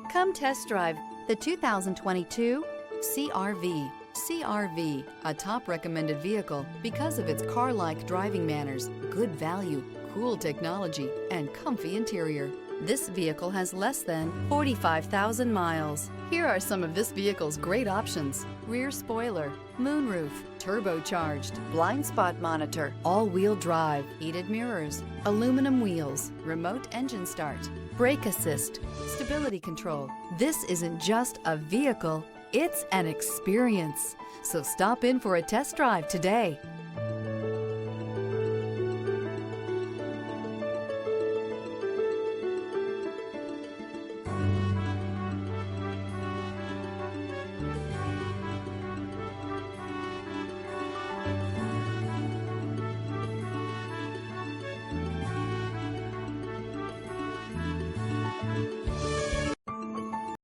Come test drive the 2022 CR-V. CR-V, a top recommended vehicle because of its car-like driving manners, good value, cool technology, and comfy interior. This vehicle has less than 45,000 miles. Here are some of this vehicle's great options: rear spoiler, moonroof, turbocharged, blind spot monitor, all-wheel drive, heated mirrors, aluminum wheels, remote engine start, brake assist, stability control. This isn't just a vehicle, it's an experience. So stop in for a test drive today.